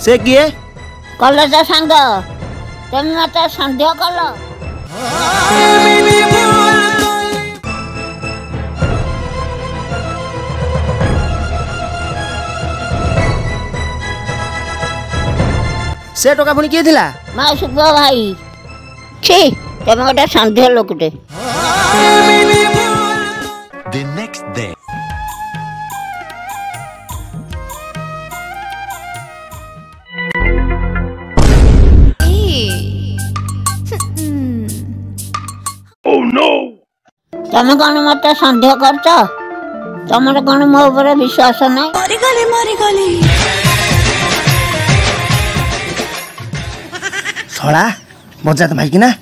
से किए कॉलेज सांग तुम मत सन्देह कल से टका पुणी किए थिला मासुक भाई छी तुम गोटे सन्देह लोकटे The next day. Oh no! तुम कौन मत सन्देह कर तुम कौन मो ऊपर विश्वास ना सड़ा मजा तो भाई कि ना